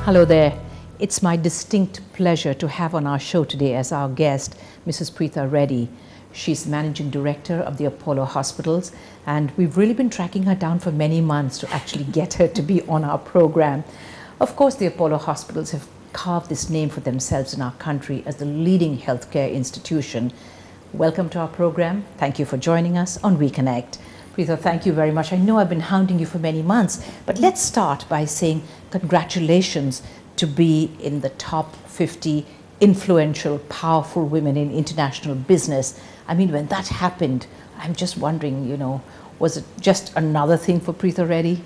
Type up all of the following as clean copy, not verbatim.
Hello there. It's my distinct pleasure to have on our show today as our guest, Mrs. Preetha Reddy. She's Managing Director of the Apollo Hospitals, and we've really been tracking her down for many months to actually get her to be on our program. Of course, the Apollo Hospitals have carved this name for themselves in our country as the leading healthcare institution. Welcome to our program. Thank you for joining us on WeConnect. Preetha, thank you very much. I know I've been hounding you for many months, but let's start by saying congratulations to be in the top 50 influential, powerful women in international business. I mean, when that happened, I'm just wondering, was it just another thing for Preetha Reddy?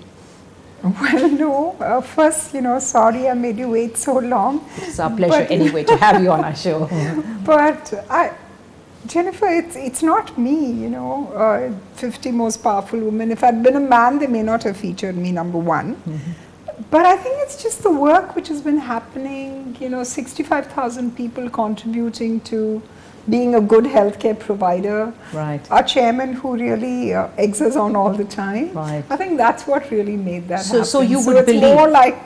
Well, no. First, sorry I made you wait so long. It's our pleasure anyway to have you on our show. But Jennifer, it's not me, 50 most powerful women. If I'd been a man, they may not have featured me, number one. But I think it's just the work which has been happening, 65,000 people contributing to being a good healthcare provider. Right. Our chairman who really eggs us on all the time. Right. I think that's what really made that happen. So you would it's believe... more like,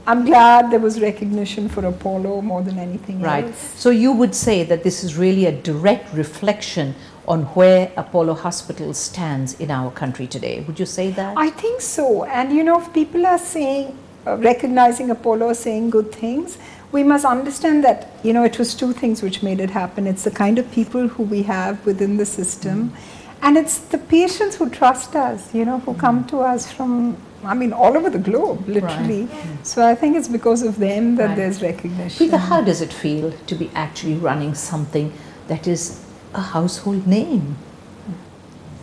I'm glad there was recognition for Apollo more than anything right. else. So you would say that this is really a direct reflection on where Apollo Hospital stands in our country today. Would you say that? I think so. And if people are saying, recognizing Apollo, saying good things, we must understand that, it was two things which made it happen. It's the kind of people who we have within the system. And it's the patients who trust us, who come to us from, all over the globe, literally. Right. So I think it's because of them that there's recognition. Preetha, how does it feel to be actually running something that is a household name?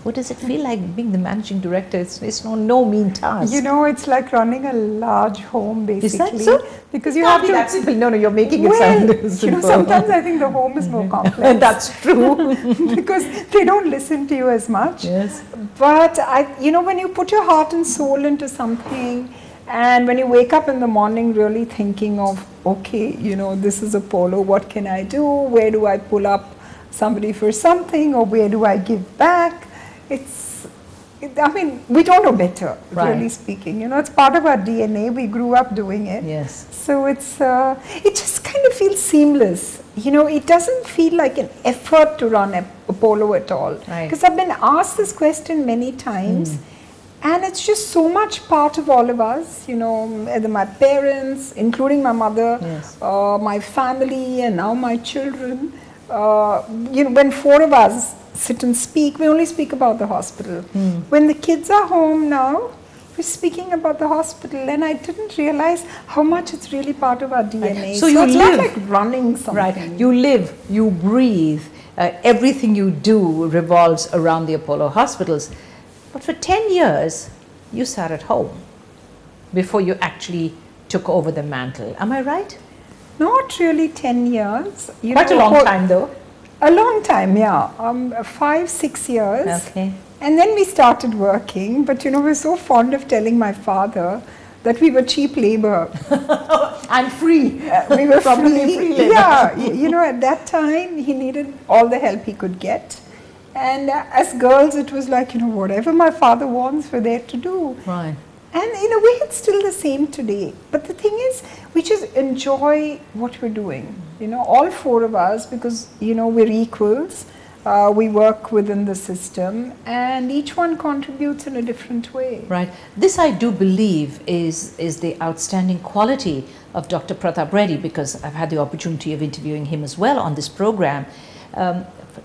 What does it feel like being the managing director? It's no mean task. It's like running a large home, basically. Is that so? Because you have to... That simple. No, you're making it sound simple. Sometimes I think the home is more complex. That's true. Because they don't listen to you as much. Yes. But, when you put your heart and soul into something, and when you wake up in the morning really thinking of, okay, this is Apollo, what can I do? Where do I pull up somebody for something, or where do I give back? We don't know better, really speaking. It's part of our DNA. We grew up doing it. Yes. So it just kind of feels seamless. It doesn't feel like an effort to run Apollo at all. Because I've been asked this question many times. And it's just so much part of all of us, either my parents, including my mother, my family, and now my children. When four of us sit and speak, we only speak about the hospital. When the kids are home now, we're speaking about the hospital, and I didn't realize how much it's really part of our DNA. Right. So it's not like running something. Right. You live, you breathe, everything you do revolves around the Apollo Hospitals. But for 10 years, you sat at home before you actually took over the mantle. Am I right? Not really 10 years. Quite a long time though. A long time, yeah. 5-6 years. Okay. And then we started working, but we're so fond of telling my father that we were cheap labor. And free. We were probably free labor. Yeah, at that time he needed all the help he could get. And as girls it was like, whatever my father wants, we're there to do. Right. And in a way it's still the same today. But the thing is, we just enjoy what we're doing. All four of us, because, we're equals. We work within the system, and each one contributes in a different way. Right. This, I do believe, is the outstanding quality of Dr. Preetha Reddy, because I've had the opportunity of interviewing him as well on this program.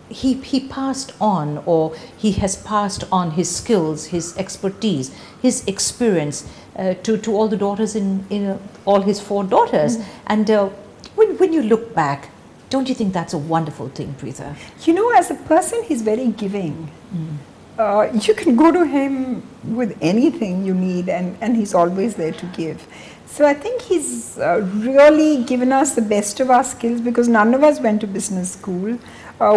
He passed on, or he has passed on his skills, his expertise, his experience to all the daughters in all his four daughters. And when you look back, don't you think that's a wonderful thing, Preetha? As a person, he's very giving. You can go to him with anything you need, and he's always there to give. So I think he's really given us the best of our skills, because none of us went to business school.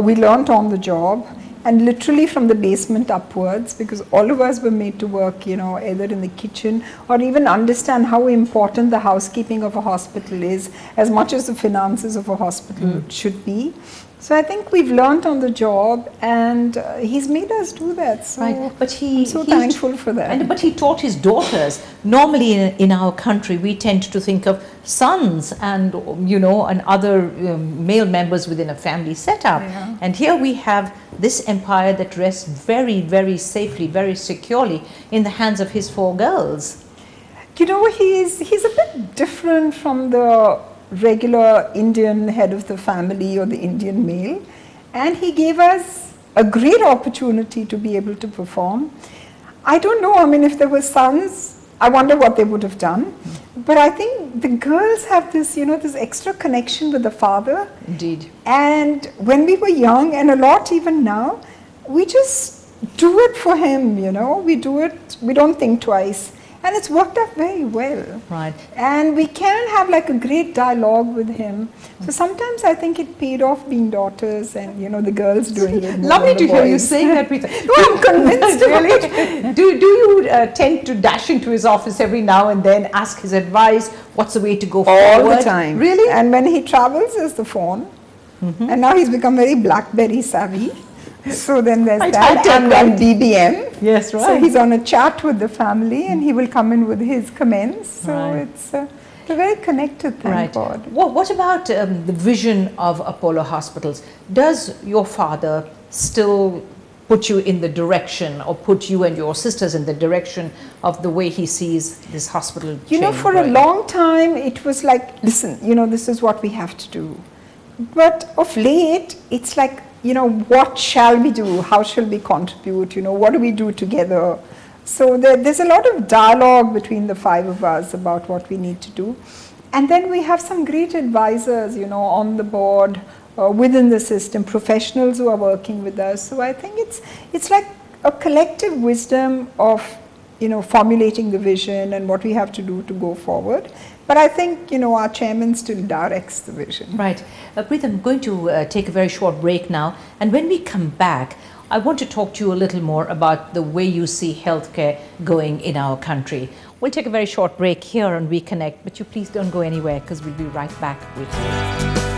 We learnt on the job, and literally from the basement upwards, because all of us were made to work, either in the kitchen or even understand how important the housekeeping of a hospital is, as much as the finances of a hospital should be. So I think we've learnt on the job, and he's made us do that. So right. But I'm so thankful for that. But he taught his daughters. Normally in our country, we tend to think of sons and, you know, and other male members within a family setup. Yeah. And here we have this empire that rests very, very safely, very securely in the hands of his 4 girls. You know, he's a bit different from the regular Indian head of the family or the Indian male, and he gave us a great opportunity to be able to perform. I don't know, I mean, if there were sons, I wonder what they would have done, but I think the girls have this, you know, this extra connection with the father. Indeed. And when we were young, and a lot even now, we just do it for him, you know, we do it, we don't think twice. And it's worked out very well. Right. And we can have like a great dialogue with him. So sometimes I think it paid off being daughters and, you know, the girls doing it. Lovely to hear you saying that, Preetha. No, I'm convinced really. Do you tend to dash into his office every now and then, ask his advice? What's the way to go forward? All the time. Really? And when he travels, there's the phone. And now he's become very BlackBerry savvy. So then there's that, and then BBM. Yes, right. So he's on a chat with the family, and he will come in with his comments. So it's we're very connected, thank God. Well, what about the vision of Apollo Hospitals? Does your father still put you in the direction, or put you and your sisters in the direction of the way he sees this hospital? You know, for a long time, it was like, listen, you know, this is what we have to do. But of late, it's like, you know, what shall we do? How shall we contribute? You know, what do we do together? So there's a lot of dialogue between the 5 of us about what we need to do. And then we have some great advisors, you know, on the board, within the system, professionals who are working with us. So I think it's like a collective wisdom of, you know, formulating the vision and what we have to do to go forward. But I think, you know, our chairman still directs the vision. Right. Preetha, I'm going to take a very short break now. And when we come back, I want to talk to you a little more about the way you see healthcare going in our country. We'll take a very short break here on We Connect, but you please don't go anywhere, because we'll be right back with you.